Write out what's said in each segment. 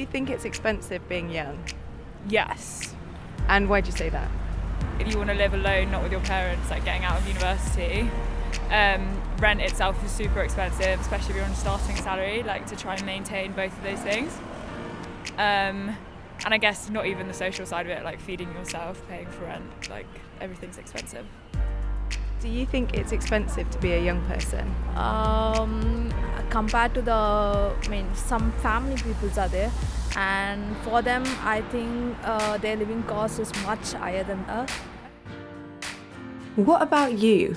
you think it's expensive being young? Yes. And why do you say that? If you want to live alone, not with your parents, like getting out of university, rent itself is super expensive, especially if you're on a starting salary, like to try and maintain both of those things. And I guess not even the social side of it, like feeding yourself, paying for rent, like everything's expensive. Do you think it's expensive to be a young person? Compared to some family peoples are there, and for them I think their living cost is much higher than us. What about you?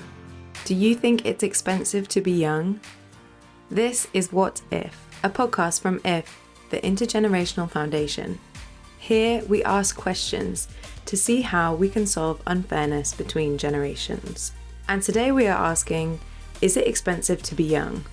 Do you think it's expensive to be young? This is What If, a podcast from IF, the Intergenerational Foundation. Here we ask questions to see how we can solve unfairness between generations. And today we are asking, is it expensive to be young?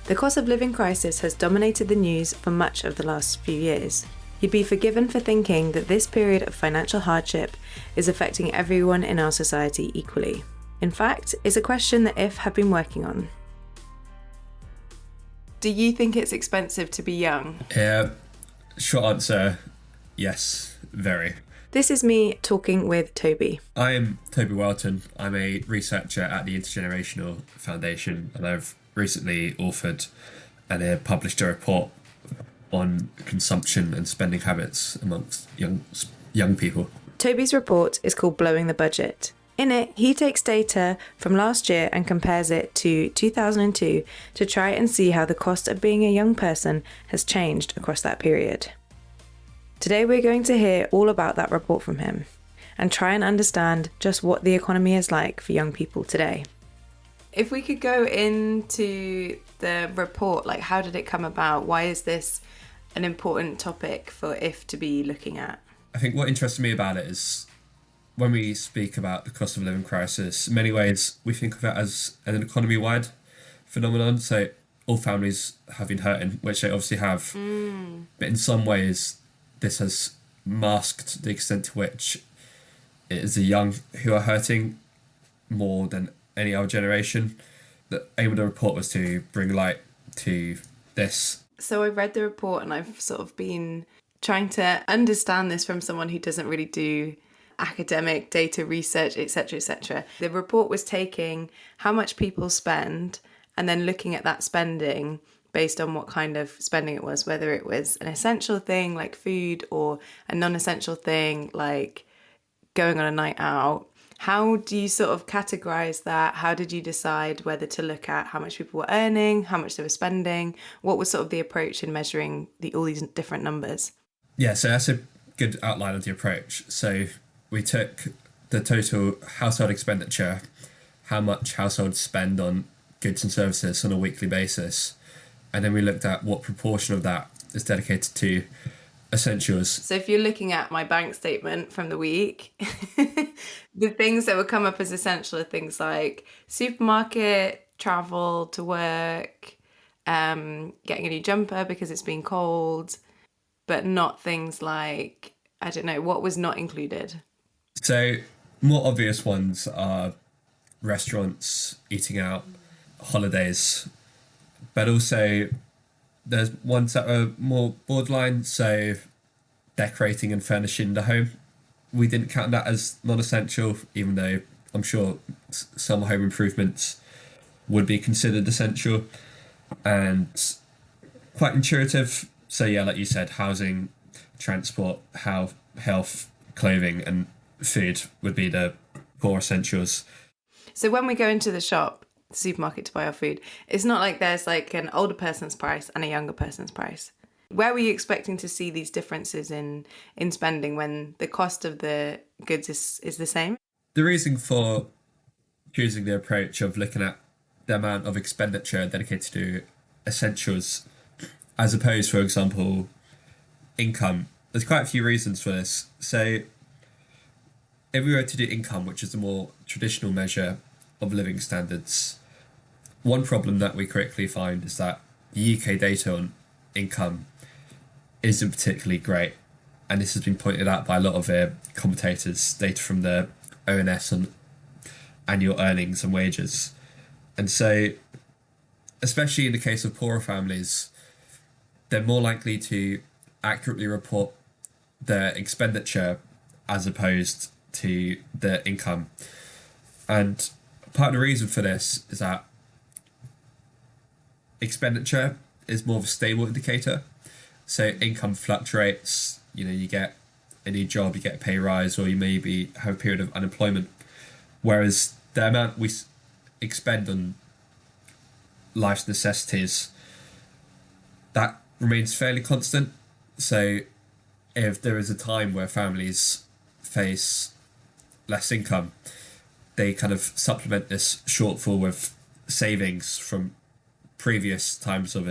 The cost of living crisis has dominated the news for much of the last few years. You'd be forgiven for thinking that this period of financial hardship is affecting everyone in our society equally. In fact, it's a question that IF have been working on. Do you think it's expensive to be young? Yeah, short answer, yes, very. This is me talking with Toby. I'm Toby Welton. I'm a researcher at the Intergenerational Foundation, and I've recently authored and published a report on consumption and spending habits amongst young people. Toby's report is called Blowing the Budget. In it, he takes data from last year and compares it to 2002 to try and see how the cost of being a young person has changed across that period. Today we're going to hear all about that report from him and try and understand just what the economy is like for young people today. If we could go into the report, like how did it come about? Why is this an important topic for IF to be looking at? I think what interests me about it is when we speak about the cost of living crisis, in many ways we think of it as an economy-wide phenomenon. So all families have been hurting, which they obviously have. But in some ways, this has masked the extent to which it is the young who are hurting more than any other generation. The aim of the report was to bring light to this. So I read the report and I've sort of been trying to understand this from someone who doesn't really do academic data research, etc., etc. The report was taking how much people spend and then looking at that spending based on what kind of spending it was, whether it was an essential thing like food or a non-essential thing like going on a night out. How do you sort of categorize that? How did you decide whether to look at how much people were earning, how much they were spending? What was sort of the approach in measuring all these different numbers? Yeah, so that's a good outline of the approach. So we took the total household expenditure, how much households spend on goods and services on a weekly basis, and then we looked at what proportion of that is dedicated to essentials. So if you're looking at my bank statement from the week, the things that would come up as essential are things like supermarket, travel to work, getting a new jumper because it's been cold, but not things like, I don't know, what was not included? So more obvious ones are restaurants, eating out, holidays, but also there's ones that are more borderline, so decorating and furnishing the home. We didn't count that as non-essential, even though I'm sure some home improvements would be considered essential. And quite intuitive. So yeah, like you said, housing, transport, health, clothing and food would be the core essentials. So when we go into the shop, the supermarket to buy our food, it's not like there's like an older person's price and a younger person's price. Where were you expecting to see these differences in spending when the cost of the goods is the same? The reason for choosing the approach of looking at the amount of expenditure dedicated to essentials as opposed, for example, income, there's quite a few reasons for this. So if we were to do income, which is the more traditional measure of living standards, one problem that we quickly find is that the UK data on income isn't particularly great. And this has been pointed out by a lot of commentators, data from the ONS on annual earnings and wages. And so, especially in the case of poorer families, they're more likely to accurately report their expenditure as opposed to their income. And part of the reason for this is that expenditure is more of a stable indicator. So income fluctuates, you get a new job, you get a pay rise, or you maybe have a period of unemployment. Whereas the amount we expend on life's necessities, that remains fairly constant. So if there is a time where families face less income, they kind of supplement this shortfall with savings from previous times of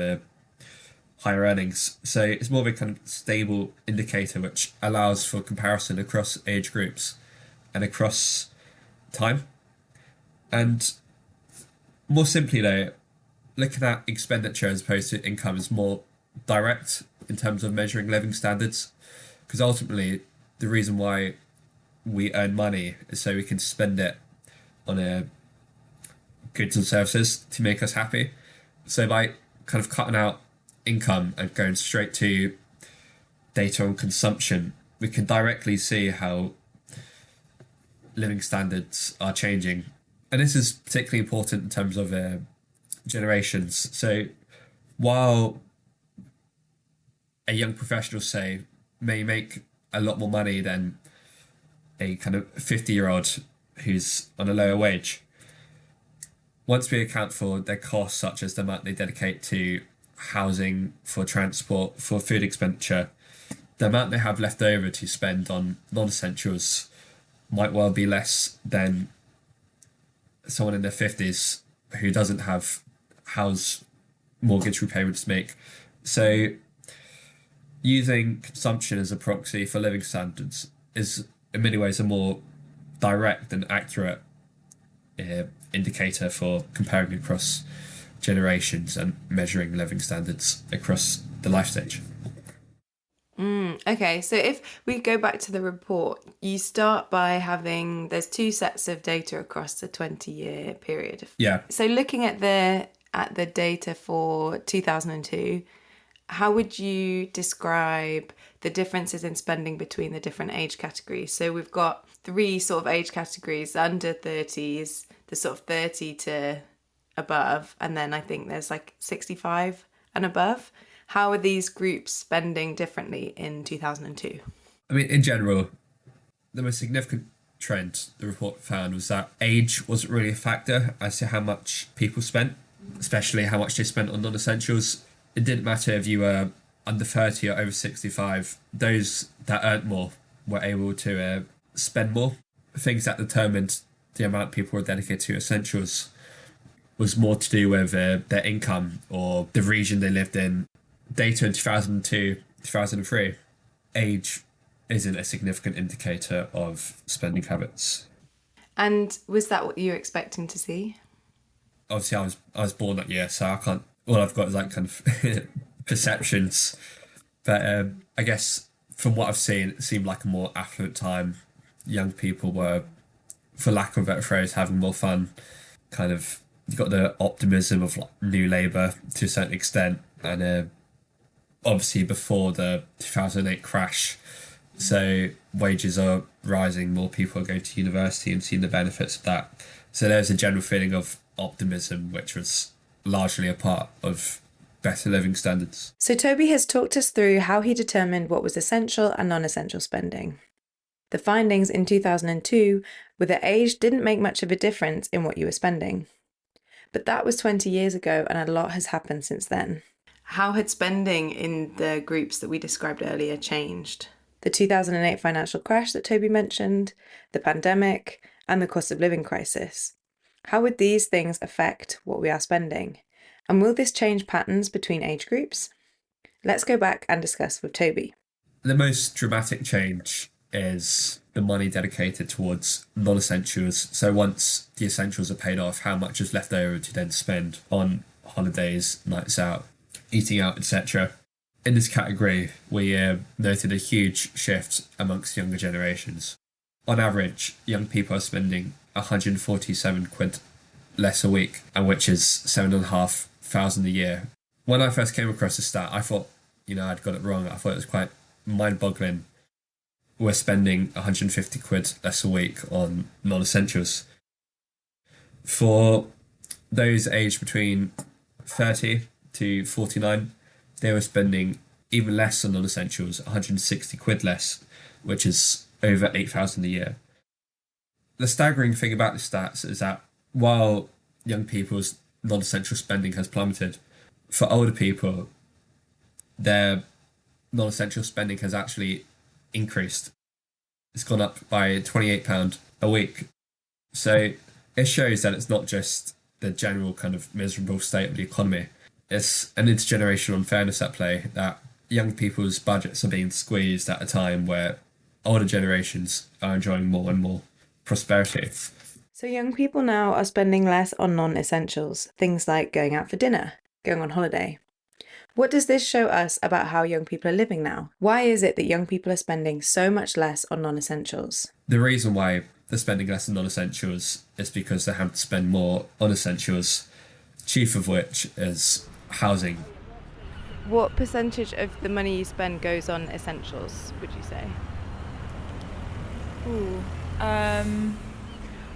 higher earnings. So it's more of a kind of stable indicator which allows for comparison across age groups and across time. And more simply though, looking at expenditure as opposed to income is more direct in terms of measuring living standards, because ultimately the reason why we earn money is so we can spend it on goods and services to make us happy. So by kind of cutting out income and going straight to data on consumption, we can directly see how living standards are changing. And this is particularly important in terms of generations. So while a young professional, say, may make a lot more money than a kind of 50-year-old who's on a lower wage, once we account for their costs, such as the amount they dedicate to housing, for transport, for food expenditure, the amount they have left over to spend on non-essentials might well be less than someone in their 50s who doesn't have house mortgage repayments to make. So using consumption as a proxy for living standards is in many ways a more direct and accurate indicator for comparing across generations and measuring living standards across the life stage. Okay, so if we go back to the report, you start by having, there's two sets of data across the 20-year period. Yeah. So looking at the data for 2002, how would you describe the differences in spending between the different age categories? So we've got three sort of age categories: under 30s, the sort of 30 to above, and then I think there's like 65 and above. How are these groups spending differently in 2002? I mean, in general, the most significant trend the report found was that age wasn't really a factor as to how much people spent, especially how much they spent on non-essentials. It didn't matter if you were under 30 or over 65. Those that earned more were able to spend more. Things that determined the amount people were dedicated to essentials was more to do with their income or the region they lived in. Data in 2002, 2003, age isn't a significant indicator of spending habits. And was that what you were expecting to see? Obviously, I was born that year, so I can't. All I've got is like kind of perceptions. But I guess from what I've seen, it seemed like a more affluent time. Young people were, for lack of a better phrase, having more fun. Kind of, you got the optimism of like new labour to a certain extent, and obviously before the 2008 crash, so wages are rising, more people are going to university and seeing the benefits of that. So there's a general feeling of optimism, which was largely a part of better living standards. So Toby has talked us through how he determined what was essential and non-essential spending. The findings in 2002 were that age didn't make much of a difference in what you were spending. But that was 20 years ago, and a lot has happened since then. How had spending in the groups that we described earlier changed? The 2008 financial crash that Toby mentioned, the pandemic, and the cost of living crisis. How would these things affect what we are spending? And will this change patterns between age groups? Let's go back and discuss with Toby. The most dramatic change is the money dedicated towards non-essentials. So once the essentials are paid off, how much is left over to then spend on holidays, nights out, eating out, etc. In this category, we noted a huge shift amongst younger generations. On average, young people are spending 147 quid less a week, and which is 7,500 a year. When I first came across this stat, I thought I'd got it wrong. I thought it was quite mind-boggling. We're spending 150 quid less a week on non-essentials. For those aged between 30 to 49, they were spending even less on non-essentials, 160 quid less, which is over 8,000 a year. The staggering thing about the stats is that while young people's non-essential spending has plummeted, for older people, their non-essential spending has actually increased. It's gone up by £28 a week. So it shows that it's not just the general kind of miserable state of the economy. It's an intergenerational unfairness at play, that young people's budgets are being squeezed at a time where older generations are enjoying more and more prosperity. So young people now are spending less on non-essentials, things like going out for dinner, going on holiday. What does this show us about how young people are living now? Why is it that young people are spending so much less on non-essentials? The reason why they're spending less on non-essentials is because they have to spend more on essentials, chief of which is housing. What percentage of the money you spend goes on essentials, would you say?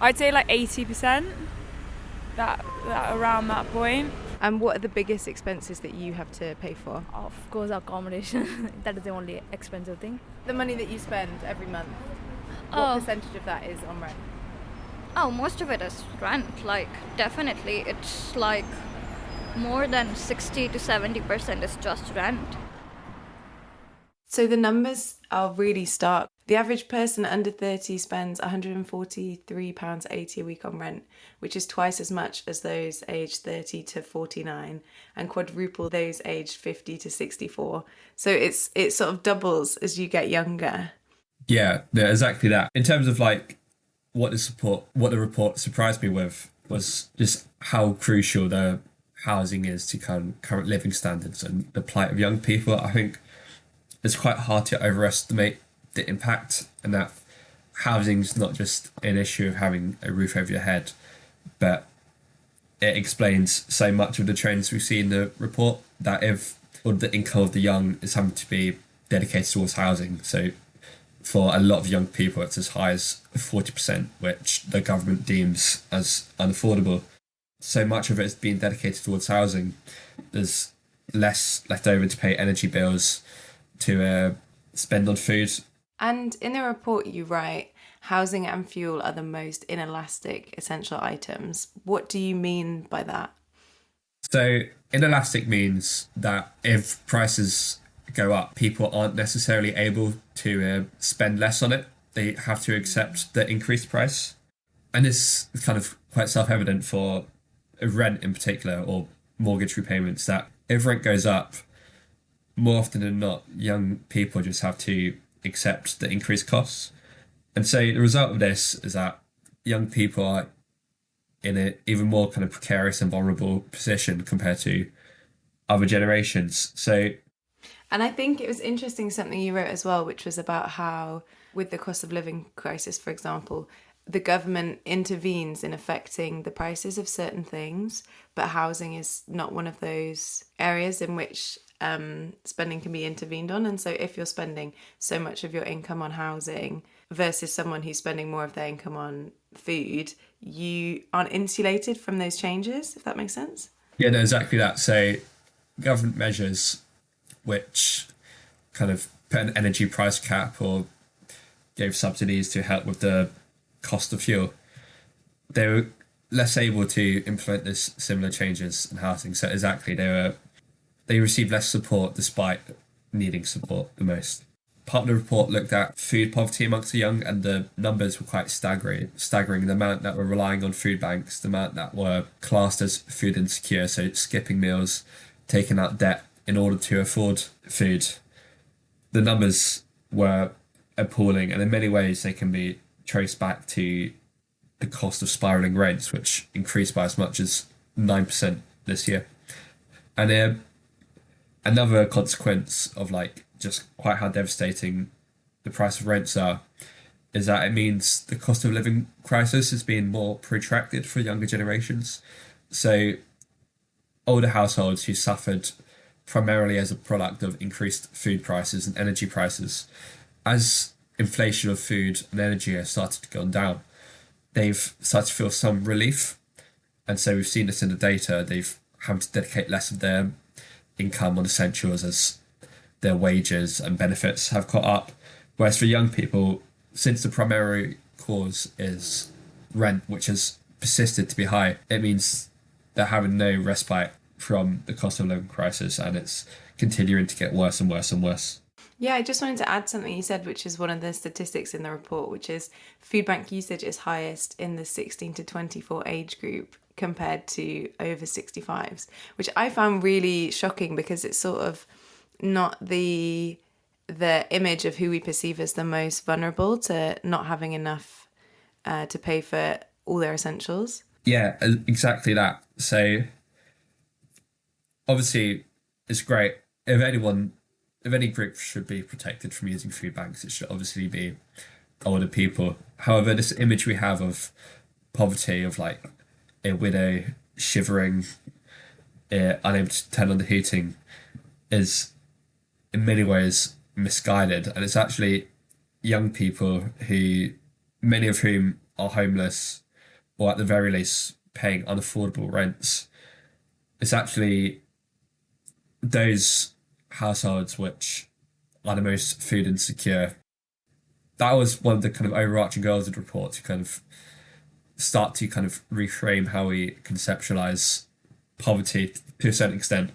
I'd say like 80%, that around that point. And what are the biggest expenses that you have to pay for? Of course, accommodation. That is the only expensive thing. The money that you spend every month, Oh. what percentage of that is on rent? Oh, most of it is rent. Like, definitely, it's like more than 60 to 70% is just rent. So the numbers are really stark. The average person under 30 spends £143.80 a week on rent, which is twice as much as those aged 30 to 49 and quadruple those aged 50 to 64. So it sort of doubles as you get younger. Yeah, exactly that. In terms of like what the report surprised me with was just how crucial the housing is to current living standards and the plight of young people. I think it's quite hard to overestimate the impact, and that housing's not just an issue of having a roof over your head, but it explains so much of the trends we see in the report, that if all the income of the young is having to be dedicated towards housing. So for a lot of young people, it's as high as 40%, which the government deems as unaffordable. So much of it is being dedicated towards housing. There's less left over to pay energy bills, to spend on food. And in the report you write, housing and fuel are the most inelastic essential items. What do you mean by that? So inelastic means that if prices go up, people aren't necessarily able to spend less on it. They have to accept the increased price. And this is kind of quite self-evident for rent in particular, or mortgage repayments, that if rent goes up, more often than not, young people just have to accept the increased costs. And so the result of this is that young people are in an even more kind of precarious and vulnerable position compared to other generations. So, and I think it was interesting something you wrote as well, which was about how with the cost of living crisis, for example, the government intervenes in affecting the prices of certain things, but housing is not one of those areas in which spending can be intervened on. And so if you're spending so much of your income on housing versus someone who's spending more of their income on food, you aren't insulated from those changes, if that makes sense. Yeah, no, exactly that. So government measures which kind of put an energy price cap or gave subsidies to help with the cost of fuel, they were less able to implement this similar changes in housing. So exactly, they received less support despite needing support the most. Part of the report looked at food poverty amongst the young, and the numbers were quite staggering. The amount that were relying on food banks, the amount that were classed as food insecure, so skipping meals, taking out debt in order to afford food. The numbers were appalling, and in many ways they can be traced back to the cost of spiralling rents, which increased by as much as 9% this year. And another consequence of like just quite how devastating the price of rents are is that it means the cost of living crisis is being more protracted for younger generations. So older households who suffered primarily as a product of increased food prices and energy prices. As inflation of food and energy has started to go down, they've started to feel some relief. And so we've seen this in the data. They've had to dedicate less of their income on essentials as their wages and benefits have caught up. Whereas for young people, since the primary cause is rent, which has persisted to be high, it means they're having no respite from the cost of living crisis, and it's continuing to get worse and worse and worse. Yeah, I just wanted to add something you said, which is one of the statistics in the report, which is food bank usage is highest in the 16 to 24 age group compared to over 65s, which I found really shocking because it's sort of not the image of who we perceive as the most vulnerable to not having enough to pay for all their essentials. Yeah, exactly that. So obviously it's great if any group should be protected from using food banks, it should obviously be older people. However, this image we have of poverty, of like a widow shivering, unable to turn on the heating, is in many ways misguided. And it's actually young people who, many of whom are homeless or at the very least paying unaffordable rents. It's actually those households which are the most food insecure. That was one of the kind of overarching goals of the report, to kind of start to kind of reframe how we conceptualize poverty to a certain extent.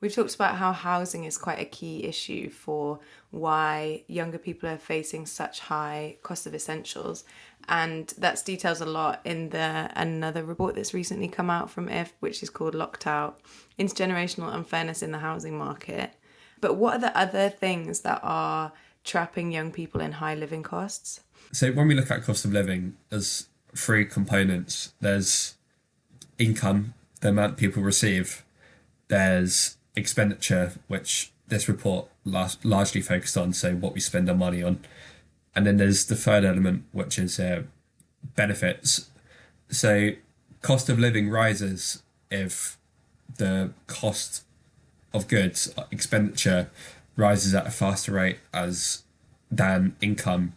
We've talked about how housing is quite a key issue for why younger people are facing such high cost of essentials. And that's detailed a lot in another report that's recently come out from IF, which is called Locked Out: Intergenerational Unfairness in the Housing Market. But what are the other things that are trapping young people in high living costs? So when we look at cost of living, there's three components. There's income, the amount people receive. There's expenditure, which this report largely focused on, so what we spend our money on. And then there's the third element, which is benefits. So cost of living rises if the cost of goods, expenditure, rises at a faster rate than income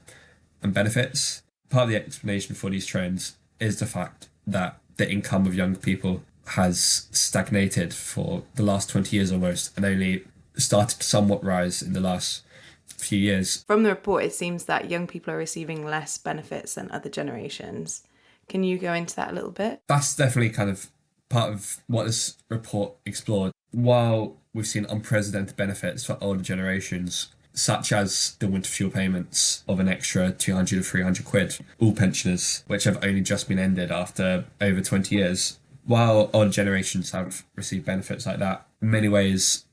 and benefits. Part of the explanation for these trends is the fact that the income of young people has stagnated for the last 20 years almost, and only started to somewhat rise in the last few years. From the report, it seems that young people are receiving less benefits than other generations. Can you go into that a little bit? That's definitely kind of part of what this report explored. While we've seen unprecedented benefits for older generations, such as the winter fuel payments of an extra 200 or 300 quid, all pensioners, which have only just been ended after over 20 years. While older generations have received benefits like that, in many ways,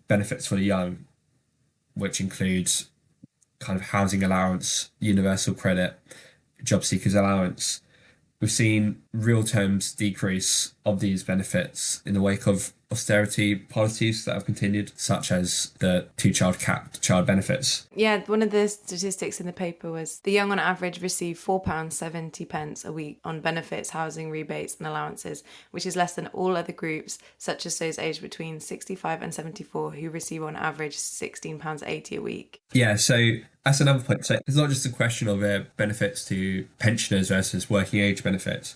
benefits for the young, which includes kind of housing allowance, universal credit, job seekers allowance, we've seen real terms decrease of these benefits in the wake of austerity policies that have continued, such as the two-child capped child benefits. Yeah, one of the statistics in the paper was the young on average receive £4.70 a week on benefits, housing rebates and allowances, which is less than all other groups, such as those aged between 65 and 74, who receive on average £16.80 a week. Yeah, so that's another point. So it's not just a question of benefits to pensioners versus working age benefits.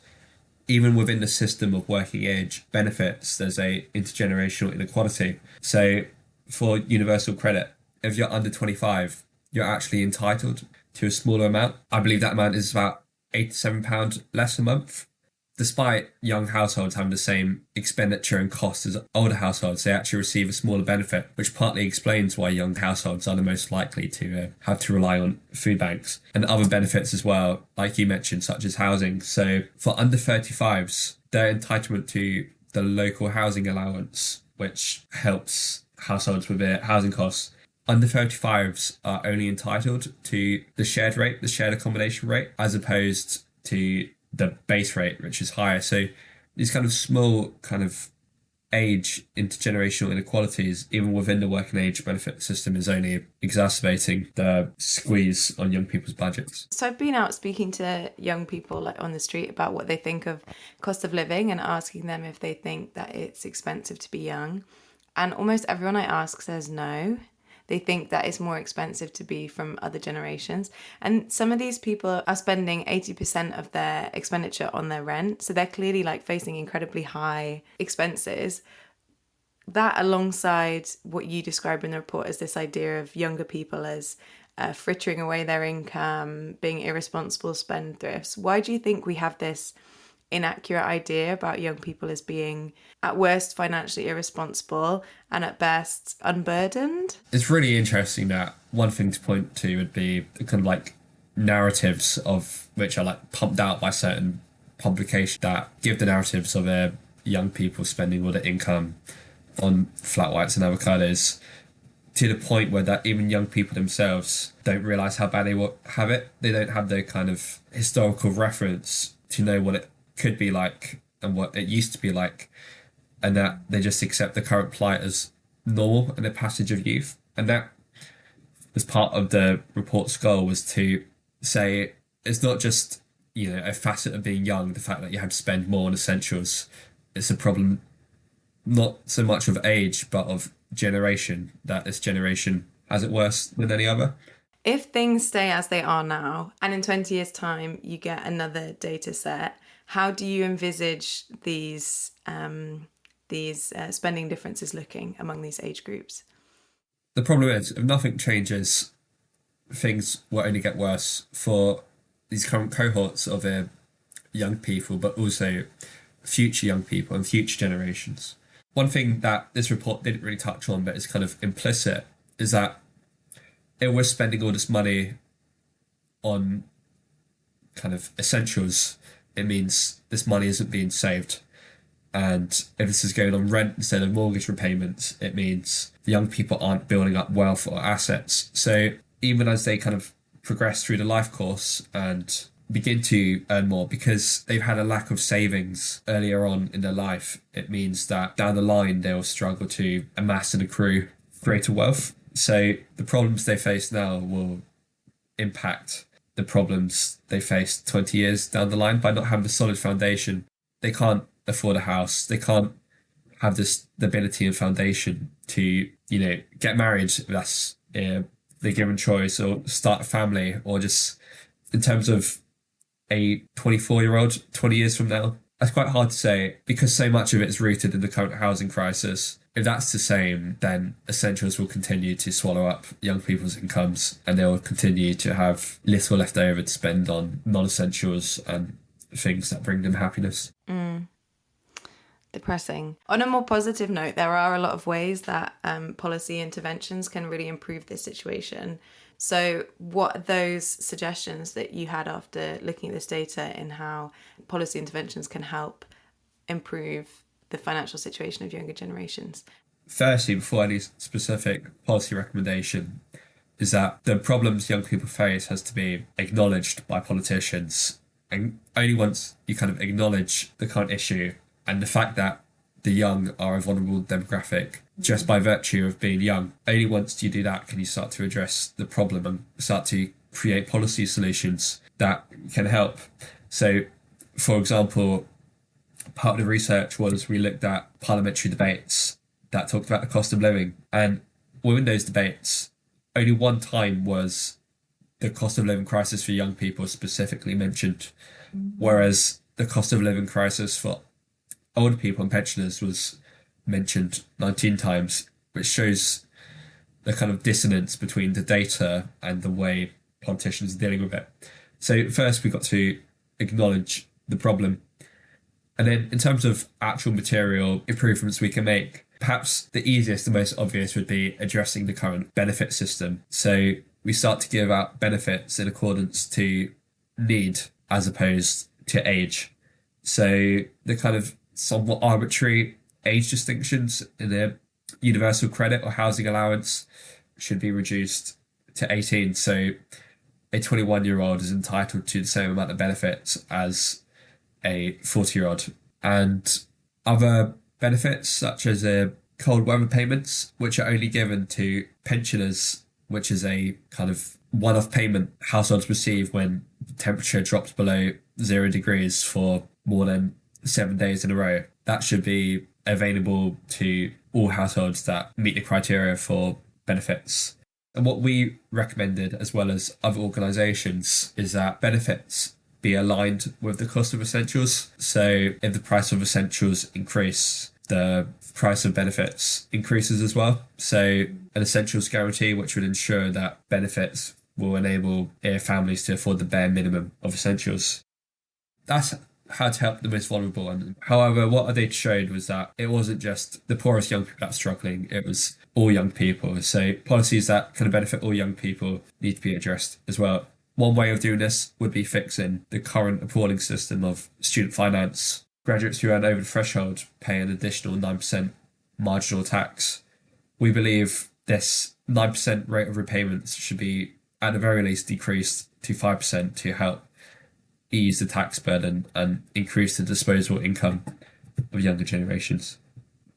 Even within the system of working age benefits, there's a intergenerational inequality. So for universal credit, if you're under 25, you're actually entitled to a smaller amount. I believe that amount is about £87 less a month. Despite young households having the same expenditure and cost as older households, they actually receive a smaller benefit, which partly explains why young households are the most likely to have to rely on food banks. And other benefits as well, like you mentioned, such as housing. So for under 35s, their entitlement to the local housing allowance, which helps households with their housing costs, under 35s are only entitled to the shared rate, the shared accommodation rate, as opposed to the base rate, which is higher. So these kind of small kind of age intergenerational inequalities, even within the working age benefit system, is only exacerbating the squeeze on young people's budgets. So I've been out speaking to young people like on the street about what they think of cost of living and asking them if they think that it's expensive to be young. And almost everyone I ask says no. They think that it's more expensive to be from other generations. And some of these people are spending 80% of their expenditure on their rent. So they're clearly like facing incredibly high expenses. That alongside what you describe in the report as this idea of younger people as frittering away their income, being irresponsible spendthrifts. Why do you think we have this inaccurate idea about young people as being at worst financially irresponsible and at best unburdened? It's really interesting that one thing to point to would be the kind of like narratives of which are like pumped out by certain publications that give the narratives of young people spending all their income on flat whites and avocados, to the point where that even young people themselves don't realise how bad they will have it. They don't have the kind of historical reference to know what it could be like and what it used to be like, and that they just accept the current plight as normal and the passage of youth. And that was part of the report's goal, was to say it's not just, you know, a facet of being young, the fact that you have to spend more on essentials. It's a problem not so much of age but of generation, that this generation has it worse than any other. If things stay as they are now and in 20 years time you get another data set, how do you envisage these spending differences looking among these age groups? The problem is, if nothing changes, things will only get worse for these current cohorts of young people, but also future young people and future generations. One thing that this report didn't really touch on, but is kind of implicit, is that if we're spending all this money on kind of essentials, it means this money isn't being saved. And if this is going on rent instead of mortgage repayments, it means the young people aren't building up wealth or assets. So even as they kind of progress through the life course and begin to earn more, because they've had a lack of savings earlier on in their life, it means that down the line they'll struggle to amass and accrue greater wealth. So the problems they face now will impact the problems they face 20 years down the line by not having a solid foundation. They can't afford a house. They can't have the ability and foundation to, you know, get married if that's the given choice, or start a family, or just in terms of a 24-year-old 20 years from now. That's quite hard to say because so much of it is rooted in the current housing crisis. If that's the same, then essentials will continue to swallow up young people's incomes, and they'll continue to have little left over to spend on non-essentials and things that bring them happiness. Depressing. On a more positive note, there are a lot of ways that policy interventions can really improve this situation. So what are those suggestions that you had after looking at this data in how policy interventions can help improve the financial situation of younger generations? Firstly, before any specific policy recommendation, is that the problems young people face has to be acknowledged by politicians. And only once you kind of acknowledge the current issue and the fact that the young are a vulnerable demographic just by virtue of being young, only once you do that can you start to address the problem and start to create policy solutions that can help. So, for example, part of the research was we looked at parliamentary debates that talked about the cost of living, and within those debates, only one time was the cost of living crisis for young people specifically mentioned, whereas the cost of living crisis for older people and pensioners was mentioned 19 times, which shows the kind of dissonance between the data and the way politicians are dealing with it. So first we got to acknowledge the problem. And then in terms of actual material improvements we can make, perhaps the easiest and most obvious would be addressing the current benefit system. So we start to give out benefits in accordance to need as opposed to age. So the kind of somewhat arbitrary age distinctions in the universal credit or housing allowance should be reduced to 18. So a 21-year-old is entitled to the same amount of benefits as a 40-year-old. And other benefits such as cold weather payments, which are only given to pensioners, which is a kind of one-off payment households receive when the temperature drops below 0 degrees for more than 7 days in a row. That should be available to all households that meet the criteria for benefits. And what we recommended, as well as other organisations, is that benefits be aligned with the cost of essentials. So if the price of essentials increase, the price of benefits increases as well. So an essentials guarantee, which would ensure that benefits will enable families to afford the bare minimum of essentials. That's how to help the most vulnerable. And however, what they showed was that it wasn't just the poorest young people that were struggling, it was all young people. So policies that kind of benefit all young people need to be addressed as well. One way of doing this would be fixing the current appalling system of student finance. Graduates who earn over the threshold pay an additional 9% marginal tax. We believe this 9% rate of repayments should be, at the very least, decreased to 5% to help ease the tax burden and increase the disposable income of younger generations.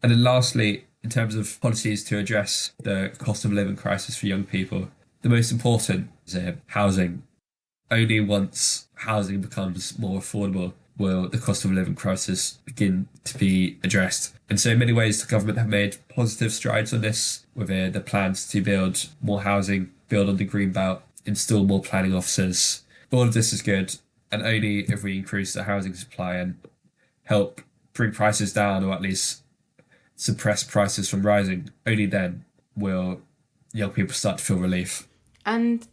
And then lastly, in terms of policies to address the cost of living crisis for young people, the most important is housing. Only once housing becomes more affordable will the cost of living crisis begin to be addressed. And so in many ways, the government have made positive strides on this with the plans to build more housing, build on the green belt, install more planning officers. All of this is good. And only if we increase the housing supply and help bring prices down, or at least suppress prices from rising, only then will young people start to feel relief. And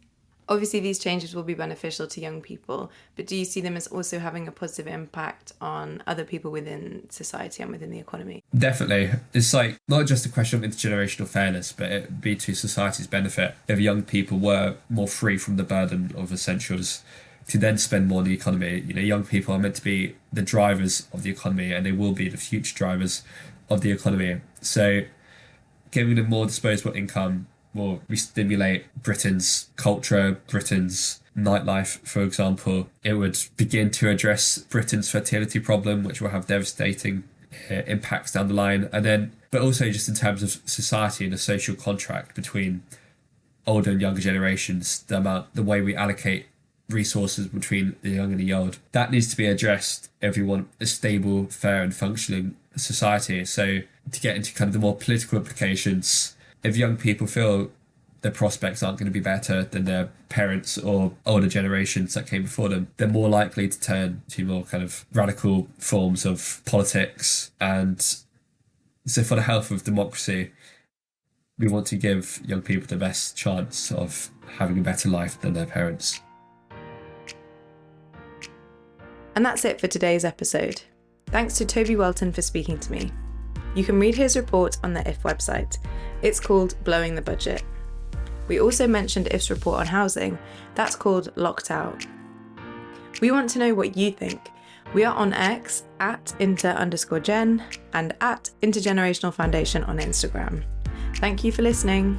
obviously these changes will be beneficial to young people, but do you see them as also having a positive impact on other people within society and within the economy? Definitely. It's like not just a question of intergenerational fairness, but it would be to society's benefit if young people were more free from the burden of essentials to then spend more on the economy. You know, young people are meant to be the drivers of the economy, and they will be the future drivers of the economy. So giving them more disposable income will re-stimulate Britain's culture, Britain's nightlife, for example. It would begin to address Britain's fertility problem, which will have devastating impacts down the line. And then, but also just in terms of society and the social contract between older and younger generations, the way we allocate resources between the young and the old, that needs to be addressed if we want a stable, fair and functioning society. So to get into kind of the more political implications, if young people feel their prospects aren't going to be better than their parents or older generations that came before them, they're more likely to turn to more kind of radical forms of politics. And so for the health of democracy, we want to give young people the best chance of having a better life than their parents. And that's it for today's episode. Thanks to Toby Welton for speaking to me. You can read his report on the IF website. It's called Blowing the Budget. We also mentioned IF's report on housing. That's called Locked Out. We want to know what you think. We are on X at inter_gen and at Intergenerational Foundation on Instagram. Thank you for listening.